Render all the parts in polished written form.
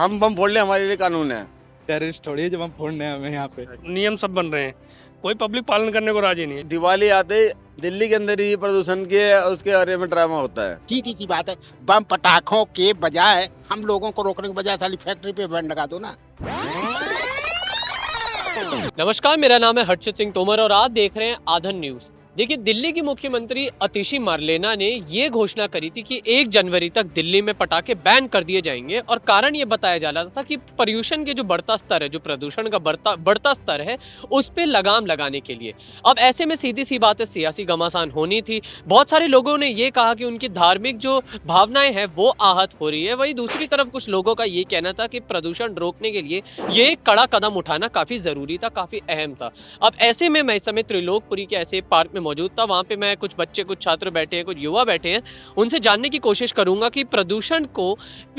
हम बम फोड़ ले हमारे लिए कानून है। टेररिस्ट थोड़ी है जब हम फोड़ने हैं हमें यहाँ पे। नियम सब बन रहे हैं, कोई पब्लिक पालन करने को राजी नहीं है। दिवाली आते ही दिल्ली के अंदर ही प्रदूषण के उसके बारे में ड्रामा होता है। सीधी सी बात है, बम पटाखों के बजाय हम लोगों को रोकने के बजाय साली फैक्ट्री पे बैन लगा दो ना। नमस्कार, मेरा नाम है हर्षित सिंह तोमर और आप देख रहे हैं आधन न्यूज। देखिए, दिल्ली की मुख्यमंत्री अतिशी मार्लेना ने ये घोषणा करी थी कि 1 जनवरी तक दिल्ली में पटाखे बैन कर दिए जाएंगे और कारण ये बताया जा रहा था कि प्रदूषण के जो बढ़ता स्तर है, जो प्रदूषण का बढ़ता स्तर है, उस पे लगाम लगाने के लिए। अब ऐसे में सीधी सी बात है, सियासी घमासान होनी थी। बहुत सारे लोगों ने ये कहा कि उनकी धार्मिक जो भावनाएं हैं वो आहत हो रही है। वहीं दूसरी तरफ कुछ लोगों का ये कहना था कि प्रदूषण रोकने के लिए ये एक कड़ा कदम उठाना काफी जरूरी था, काफी अहम था। अब ऐसे में मैं इस समय त्रिलोकपुरी के ऐसे पार्क में मौजूद था। वहां पे मैं कुछ बच्चे, कुछ छात्र बैठे हैं, कुछ युवा बैठे हैं। उनसे जानने की कोशिश करूंगा कि प्रदूषण को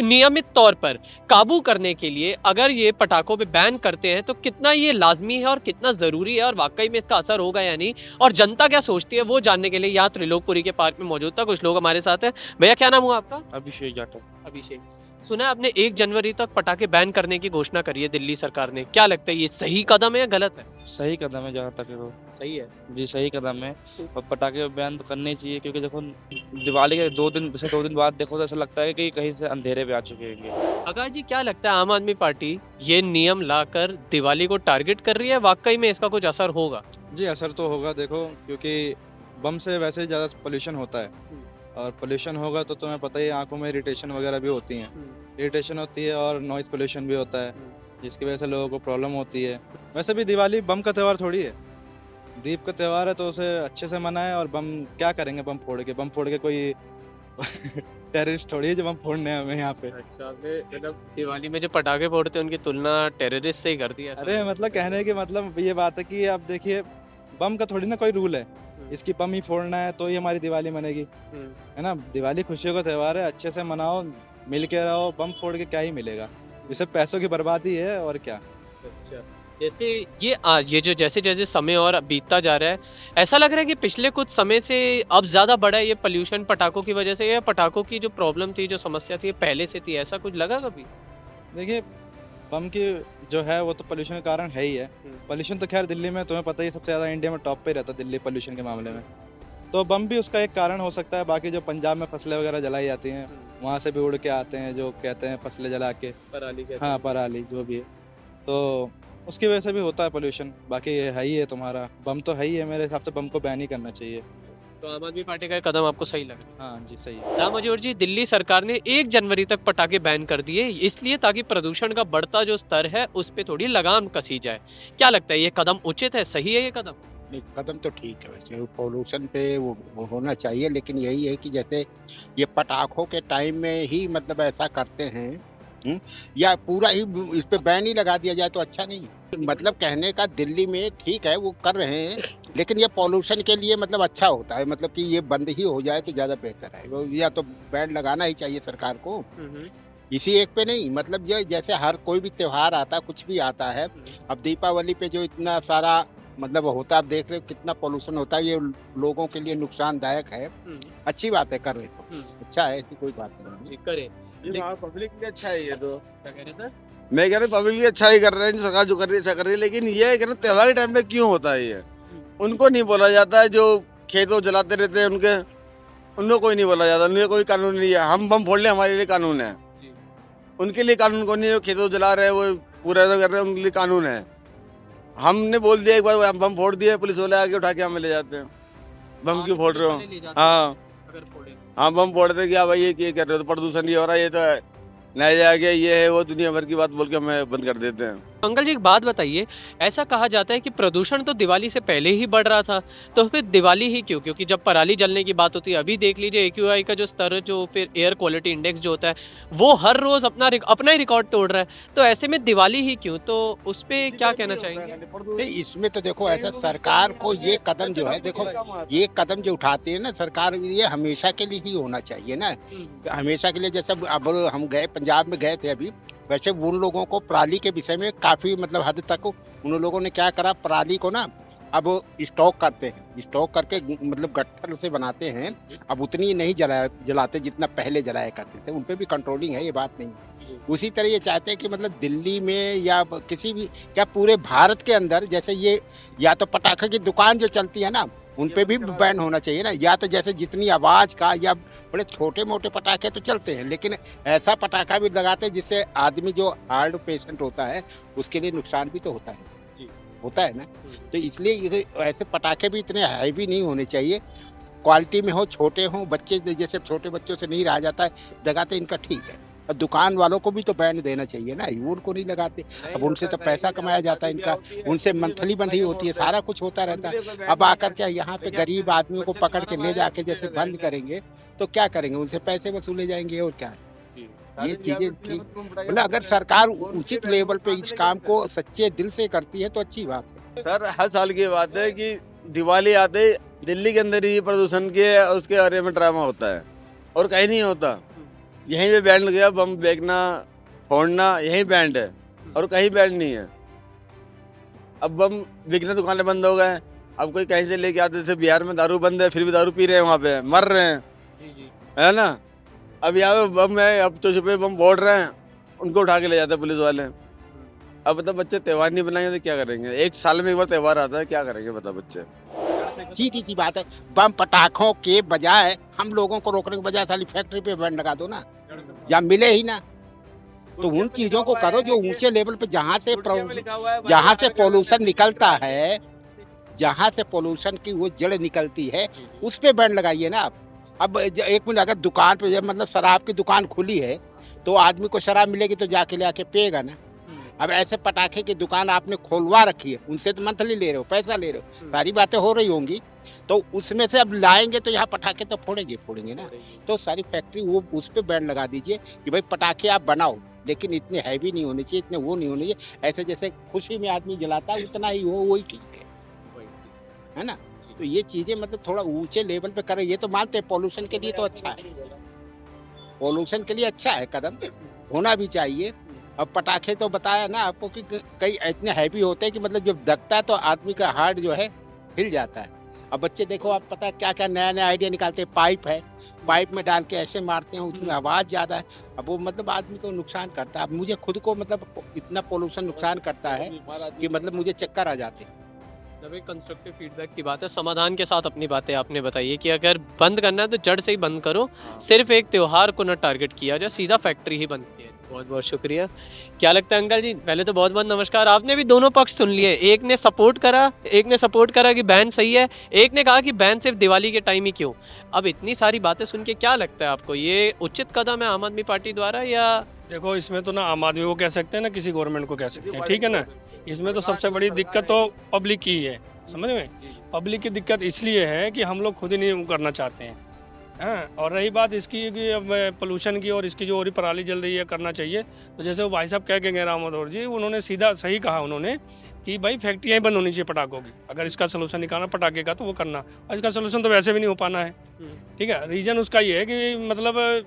नियमित तौर पर काबू करने के लिए अगर ये पटाखों पे बैन करते हैं तो कितना ये लाजमी है और कितना जरूरी है और वाकई में इसका असर होगा या नहीं, और जनता क्या सोचती है वो जानने के लिए यहाँ त्रिलोकपुरी के पार्क में मौजूद था। कुछ लोग हमारे साथ हैं। भैया, क्या नाम हुआ आपका? अभिषेक जाटव। अभिषेक, सुना है आपने 1 जनवरी तक पटाखे बैन करने की घोषणा करी है दिल्ली सरकार ने। क्या लगता है, ये सही कदम है या गलत है? सही कदम है, जहाँ तक है वो सही है जी सही कदम है। और पटाखे बैन तो करने ही चाहिए, क्योंकि देखो दिवाली के 2 दिन बाद देखो तो ऐसा लगता है कि कहीं से अंधेरे पे आ चुके हैं। आकाश जी, क्या लगता है आम आदमी पार्टी ये नियम लाकर दिवाली को टारगेट कर रही है? वाकई में इसका कुछ असर होगा? जी असर तो होगा, देखो क्योंकि बम से वैसे ही ज़्यादा पोल्यूशन होता है और पोल्यूशन होगा तो तुम्हें पता ही है, आंखों में इरिटेशन वगैरह भी होती हैं। इरिटेशन होती है और नॉइज़ पोल्यूशन भी होता है, जिसकी वजह से लोगों को प्रॉब्लम होती है। वैसे भी दिवाली बम का त्यौहार थोड़ी है, दीप का त्यौहार है, तो उसे अच्छे से मनाएं। और बम क्या करेंगे, बम फोड़ के कोई टेररिस्ट थोड़ी है जब हम फोड़ने हैं हमें यहाँ पे। अच्छा, मतलब दिवाली में जो पटाखे फोड़ते हैं उनकी तुलना टेररिस्ट से ही कर दी है? अरे मतलब कहने की मतलब ये बात है कि आप देखिए, बम का थोड़ी ना कोई रूल है, इसकी बम ही फोड़ना है तो ही हमारी दिवाली बनेगी, है ना। दिवाली खुशियों का त्यौहार है, अच्छे से मनाओ, मिल के रहो। बम फोड़ के क्या ही मिलेगा, इसे पैसों की बर्बादी है और क्या। अच्छा, जैसे ये जो जैसे जैसे समय और बीतता जा रहा है, ऐसा लग रहा है कि पिछले कुछ समय से अब ज्यादा बढ़ा है ये पोल्यूशन पटाखों की वजह से, या पटाखों की जो प्रॉब्लम थी, जो समस्या थी, पहले से थी? ऐसा कुछ लगा कभी? देखिए, बम की जो है वो तो पोल्यूशन का कारण है ही है। पोल्यूशन तो खैर दिल्ली में तुम्हें पता ही, सबसे ज्यादा इंडिया में टॉप पे रहता है दिल्ली पोल्यूशन के मामले में, तो बम भी उसका एक कारण हो सकता है। बाकी जो पंजाब में फसलें वगैरह जलाई जाती हैं, वहाँ से भी उड़ के आते हैं जो कहते हैं फसलें जला के, पराली के? हाँ पराली जो भी है, तो उसकी वजह से भी होता है पोल्यूशन। बाकी ये है ही है, तुम्हारा बम तो है ही है। मेरे हिसाब से बम को बैन ही करना चाहिए। तो आम आदमी पार्टी का ये कदम आपको सही लगा? हाँ जी, सही है। राम अजोर जी, दिल्ली सरकार ने 1 जनवरी तक पटाखे बैन कर दिए, इसलिए ताकि प्रदूषण का बढ़ता जो स्तर है उस पे थोड़ी लगाम कसी जाए। क्या लगता है, ये कदम उचित है, सही है ये कदम? नहीं, कदम तो ठीक है, वैसे पोल्यूशन पे वो होना चाहिए, लेकिन यही है कि जैसे ये पटाखों के टाइम में ही मतलब ऐसा करते हैं, या पूरा ही इस पे बैन ही लगा दिया जाए तो अच्छा नहीं। मतलब कहने का दिल्ली में ठीक है वो कर रहे हैं, लेकिन ये पोल्यूशन के लिए मतलब अच्छा होता है, मतलब कि ये बंद ही हो जाए तो ज्यादा बेहतर है। या तो बैन लगाना ही चाहिए सरकार को, इसी एक पे नहीं। मतलब ये जैसे हर कोई भी त्योहार आता, कुछ भी आता है, अब दीपावली पे जो इतना सारा मतलब होता है, आप देख रहे हो कितना पोल्यूशन होता है, ये लोगों के लिए नुकसानदायक है। अच्छी बात है, कर रहे तो अच्छा है, ऐसी कोई बात नहीं। करे पब्लिक के लिए अच्छा है ये तो। क्या कह रहे सर? मैं कह रहा हूँ पब्लिक के लिए अच्छा ही कर रहे हैं, सरकार जो कर रही है अच्छा कर रही है, लेकिन ये है कि ना त्योहार के टाइम में क्यों होता है ये, उनको नहीं बोला जाता है। जो खेतों जलाते रहते हैं उनको कोई नहीं बोला जाता, उनके कोई कानून नहीं है। हम बम फोड़ ले हमारे लिए कानून है, उनके लिए कानून को नहीं है। जो खेतों जला रहे हैं वो पूरा कर रहे हैं, उनके लिए कानून है। हमने बोल दिया एक बार, हम बम फोड़ दिए, पुलिस वाले आके उठा के हमें ले जाते हैं। बम क्यों फोड़ रहे हो? हाँ हाँ, बम फोड़ते क्या भाई, ये कर रहे हो, तो प्रदूषण ये हो रहा है, ये तो नया जाके ये है वो, दुनिया भर की बात बोल के हमें बंद कर देते हैं। अंकल जी, एक बात बताइए, ऐसा कहा जाता है कि प्रदूषण तो दिवाली से पहले ही बढ़ रहा था, तो फिर दिवाली ही क्यों? क्योंकि जब पराली जलने की बात होती है, अभी देख लीजिए AQI का जो स्तर, जो फिर एयर क्वालिटी इंडेक्स जो होता है, वो हर रोज अपना ही रिकॉर्ड तोड़ रहा है, तो ऐसे में दिवाली ही क्यों? तो उस पे क्या कहना चाहेंगे? नहीं, इसमें तो देखो ऐसा सरकार को ये कदम जो है, देखो ये कदम जो उठाती है ना सरकार, ये हमेशा के लिए ही होना चाहिए ना, हमेशा के लिए। जैसे अब हम गए, पंजाब में गए थे अभी, वैसे उन लोगों को पराली के विषय में काफी मतलब हद तक उन लोगों ने क्या करा, पराली को ना अब स्टॉक करते हैं, स्टॉक करके मतलब गट्ठर से बनाते हैं। अब उतनी नहीं जलाते जितना पहले जलाया करते थे। उन पे भी कंट्रोलिंग है, ये बात नहीं। उसी तरह ये चाहते हैं कि मतलब दिल्ली में या किसी भी, क्या पूरे भारत के अंदर जैसे ये या तो पटाखे की दुकान जो चलती है ना, उन पे भी बैन होना चाहिए ना। या तो जैसे जितनी आवाज का या बड़े छोटे मोटे पटाखे तो चलते हैं, लेकिन ऐसा पटाखा भी लगाते हैं जिससे आदमी जो हार्ट पेशेंट होता है उसके लिए नुकसान भी तो होता है ना। तो इसलिए ये ऐसे पटाखे भी इतने हैवी नहीं होने चाहिए, क्वालिटी में हो, छोटे हो। बच्चे जैसे छोटे बच्चों से नहीं रहा जाता है, लगाते इनका ठीक है। और दुकान वालों को भी तो बैन देना चाहिए ना, उनको नहीं लगाते। अब उनसे तो पैसा कमाया जाता है इनका, उनसे मंथली बंधी होती है, सारा कुछ होता रहता है। अब आकर के यहाँ पे गरीब आदमियों को पकड़ के ले जाके जैसे बंद करेंगे तो क्या करेंगे, उनसे पैसे वसूले जाएंगे और क्या। ये चीजें ठीक, मतलब अगर सरकार उचित लेवल पे इस काम को सच्चे दिल से करती है तो अच्छी बात है। सर हर साल की बात है कि दिवाली आते ही दिल्ली के अंदर ही प्रदूषण के उसके बारे में ड्रामा होता है और कहीं नहीं होता। यहीं पे बैंड लग गया, बम फेंकना फोड़ना यहीं बैंड है और कहीं बैंड नहीं है। अब बम बिकने दुकानें बंद हो गए। अब कोई कहीं से लेके आते थे, बिहार में दारू बंद है, फिर भी दारू पी रहे हैं, वहाँ पे मर रहे हैं, है ना। अब यहाँ पे बम है, अब तो छुपे बम फोड़ रहे हैं, उनको उठा के ले जाते हैं पुलिस वाले। अब बता बच्चे त्योहार नहीं बनाएंगे तो क्या करेंगे? एक साल में एक बार त्योहार आता है, क्या करेंगे बता बच्चे? सीधी सी बात है, बम पटाखों के बजाय हम लोगों को रोकने के बजाय साली फैक्ट्री पे बैन लगा दो ना, जहाँ मिले ही ना। तो उन चीजों को करो जो ऊंचे लेवल पे, जहाँ से पोल्यूशन निकलता है, जहाँ से पोल्यूशन की वो जड़ निकलती है, उस पे बैन लगाइए ना आप। अब एक मिनट, अगर दुकान पे मतलब शराब की दुकान खुली है तो आदमी को शराब मिलेगी तो जाके ले आके पिएगा ना। अब ऐसे पटाखे की दुकान आपने खोलवा रखी है, उनसे तो मंथली ले रहे हो, पैसा ले रहे हो, सारी बातें हो रही होंगी, तो उसमें से अब लाएंगे तो यहाँ पटाखे तो फोड़ेंगे ना। तो सारी फैक्ट्री वो उस पर बैन लगा दीजिए कि भाई पटाखे आप बनाओ, लेकिन इतने हैवी नहीं होने चाहिए, इतने वो नहीं होने चाहिए। ऐसे जैसे खुशी में आदमी जलाता है उतना ही हो, वही ठीक है ना। तो ये चीजें मतलब थोड़ा ऊंचे लेवल पे करें। ये तो मानते हैं पोल्यूशन के लिए तो अच्छा है, पोल्यूशन के लिए अच्छा है, कदम होना भी चाहिए। अब पटाखे तो बताया ना आपको कि कई इतने हैवी होते हैं कि मतलब जब दगता है तो आदमी का हार्ट जो है हिल जाता है। अब बच्चे देखो, आप पता है क्या क्या नया नया आइडिया निकालते हैं। पाइप है, पाइप में डाल के ऐसे मारते हैं, उसमें आवाज ज्यादा है। अब वो मतलब आदमी को नुकसान करता है। अब मुझे खुद को मतलब इतना पोल्यूशन नुकसान करता है कि मतलब मुझे चक्कर आ जाते हैं। जब एक कंस्ट्रक्टिव फीडबैक की बात है, समाधान के साथ अपनी बातें आपने बताई कि अगर बंद करना है तो जड़ से ही बंद करो, सिर्फ एक त्योहार को न टारगेट किया जाए, सीधा फैक्ट्री ही बंद किया। बहुत बहुत शुक्रिया। क्या लगता है अंकल जी? पहले तो बहुत बहुत नमस्कार। आपने भी दोनों पक्ष सुन लिए, एक ने सपोर्ट करा कि बैन सही है, एक ने कहा कि बैन सिर्फ दिवाली के टाइम ही क्यों। अब इतनी सारी बातें सुन के क्या लगता है आपको, ये उचित कदम है आम आदमी पार्टी द्वारा? या देखो, इसमें तो ना आम आदमी को कह सकते हैं ना किसी गवर्नमेंट को कह सकते हैं, ठीक है ना। इसमें तो सबसे बड़ी दिक्कत तो पब्लिक की है, समझ में। पब्लिक की दिक्कत इसलिए है कि हम लोग खुद ही नहीं करना चाहते हैं, हाँ। और रही बात इसकी कि अब पोल्यूशन की और इसकी जो और पराली जल रही है, करना चाहिए। तो जैसे वो भाई साहब कह के गए रामोदौर जी, उन्होंने सीधा सही कहा उन्होंने कि भाई फैक्ट्रियाँ बंद होनी चाहिए पटाखों की। अगर इसका सोल्यूशन निकालना पटाखे का तो वो करना, और इसका सोल्यूशन तो वैसे भी नहीं हो पाना है, ठीक है। रीजन उसका ये है कि मतलब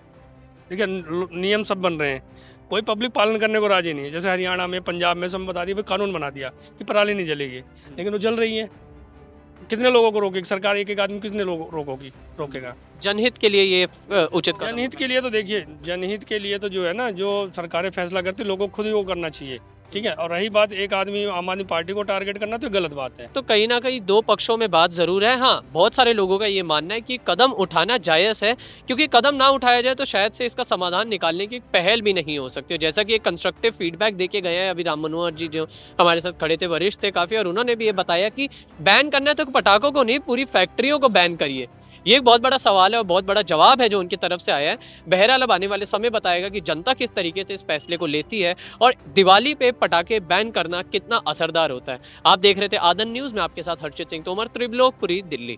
देखिए नियम सब बन रहे हैं, कोई पब्लिक पालन करने को राजी नहीं है। जैसे हरियाणा में, पंजाब में सब बता दिया, कानून बना दिया कि पराली नहीं जलेगी, लेकिन वो जल रही है। कितने लोगों को रोकेगी सरकार? एक आदमी कितने लोग रोकेगा? जनहित के लिए ये उचित कदम? जनहित के लिए तो देखिए, जनहित के लिए तो जो है ना, जो सरकारें फैसला करती, लोगों को खुद ही वो करना चाहिए, ठीक है। और रही बात एक आदमी आम आदमी पार्टी को टारगेट करना, तो गलत बात है। तो कहीं ना कहीं दो पक्षों में बात जरूर है। हाँ, बहुत सारे लोगों का ये मानना है कि कदम उठाना जायज़ है, क्योंकि कदम ना उठाया जाए तो शायद से इसका समाधान निकालने की पहल भी नहीं हो सकती। जैसा कि एक कंस्ट्रक्टिव फीडबैक देके गए हैं अभी राम मनोहर जी, जो हमारे साथ खड़े थे, वरिष्ठ थे काफ़ी, और उन्होंने भी ये बताया कि बैन करना है तो पटाखों को नहीं, पूरी फैक्ट्रियों को बैन करिए। ये एक बहुत बड़ा सवाल है और बहुत बड़ा जवाब है जो उनकी तरफ से आया है। बहरहाल अब आने वाले समय बताएगा कि जनता किस तरीके से इस फैसले को लेती है और दिवाली पे पटाखे बैन करना कितना असरदार होता है। आप देख रहे थे आदन न्यूज़ में, आपके साथ हर्षित सिंह तोमर, त्रिलोकपुरी, दिल्ली।